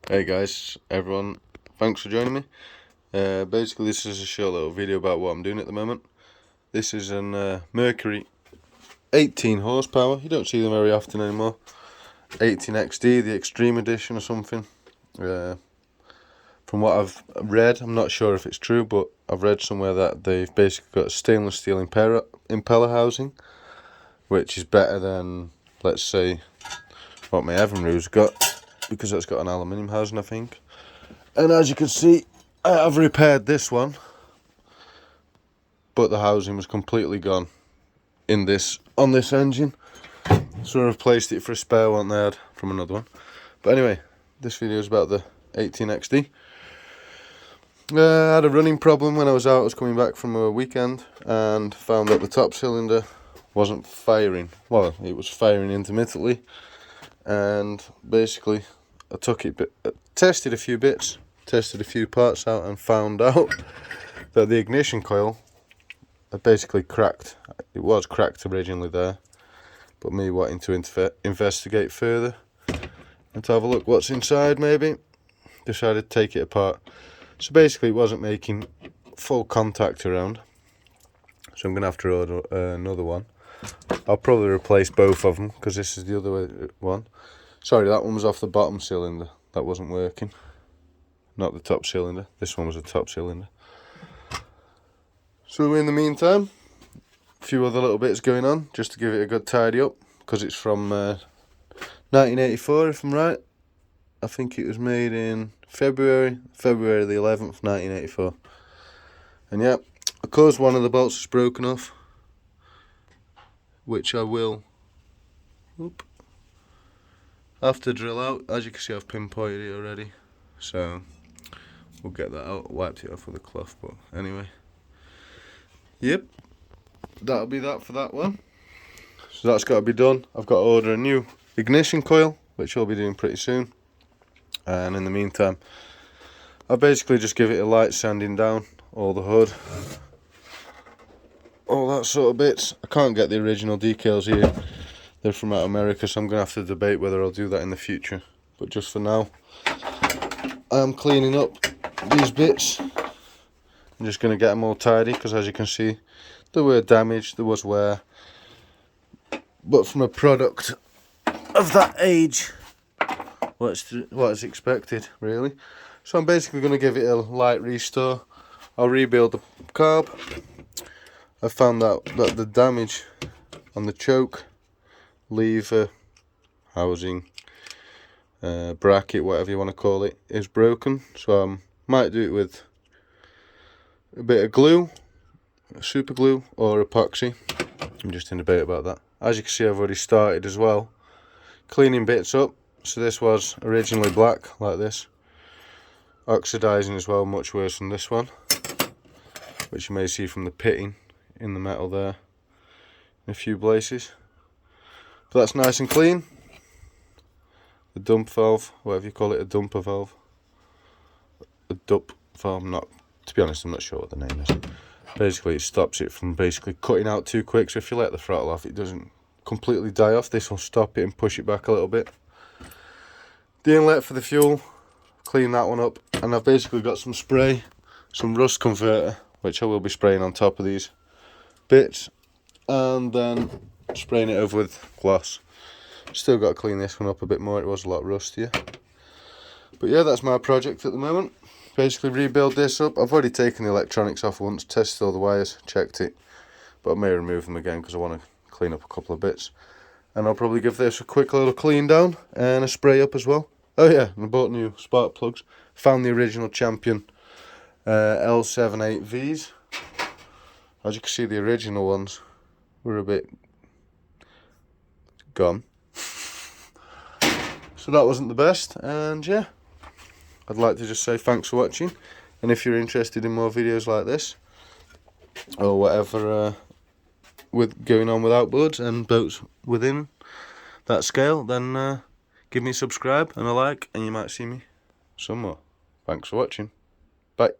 Hey guys, everyone, thanks for joining me. Basically this is a short little video about what I'm doing at the moment. This is an Mercury 18 horsepower, you don't see them very often anymore. 18XD, the Extreme Edition or something. From what I've read, I'm not sure if it's true, but I've read somewhere that they've basically got a stainless steel impeller housing, which is better than, let's say, what my Evinrude's got, because that's got an aluminium housing, I think. And as you can see, I have repaired this one, but the housing was completely gone on this engine, so I replaced it for a spare one they had from another one. But anyway, this video is about the 18XD. I had a running problem when I was out. I was coming back from a weekend and found that the top cylinder wasn't firing. Well, it was firing intermittently, and basically I took it, tested a few bits, tested a few parts out, and found out that the ignition coil had basically cracked. It was cracked originally there, but me wanting to investigate further and to have a look what's inside, maybe decided to take it apart. So basically it wasn't making full contact around, so I'm going to have to order another one. I'll probably replace both of them, because this is the other one. Sorry, that one was off the bottom cylinder, that wasn't working. Not the top cylinder, this one was a top cylinder. So in the meantime, a few other little bits going on, just to give it a good tidy up, because it's from 1984 if I'm right. I think it was made in February the 11th, 1984. And yeah, of course one of the bolts is broken off, which I will have to drill out. As you can see, I've pinpointed it already, so we'll get that out. Wiped it off with a cloth, but anyway, yep, that'll be that for that one. So that's got to be done. I've got to order a new ignition coil, which I'll be doing pretty soon. And in the meantime, I'll basically just give it a light sanding down, all the hood, all that sort of bits. I can't get the original decals here, they're from out of America, so I'm going to have to debate whether I'll do that in the future. But just for now, I'm cleaning up these bits. I'm just going to get them all tidy, because as you can see, there were damage, there was wear. But from a product of that age, what is expected, really. So I'm basically going to give it a light restore. I'll rebuild the carb. I found out that the damage on the choke, lever, housing, bracket, whatever you want to call it, is broken. So I might do it with a bit of glue, super glue, or epoxy. I'm just in debate about that. As you can see, I've already started as well cleaning bits up. So this was originally black, like this. Oxidizing as well, much worse than this one, which you may see from the pitting in the metal there in a few places. But that's nice and clean. The dump valve, whatever you call it, a dumper valve. A dump valve, to be honest, I'm not sure what the name is. Basically it stops it from basically cutting out too quick, so if you let the throttle off, it doesn't completely die off. This will stop it and push it back a little bit. The inlet for the fuel, clean that one up, and I've basically got some spray, some rust converter, which I will be spraying on top of these bits, and then spraying it over with gloss. Still got to clean this one up a bit more, it was a lot rustier. But yeah, that's my project at the moment. Basically rebuild this up. I've already taken the electronics off once, tested all the wires, checked it, but I may remove them again because I want to clean up a couple of bits. And I'll probably give this a quick little clean down and a spray up as well. Oh yeah, and I bought new spark plugs. Found the original Champion L78Vs. As you can see, the original ones were a bit gone. So that wasn't the best, and yeah, I'd like to just say thanks for watching. And if you're interested in more videos like this, or whatever with going on with outboards and boats within that scale, then give me a subscribe and a like, and you might see me some more. Thanks for watching. Bye.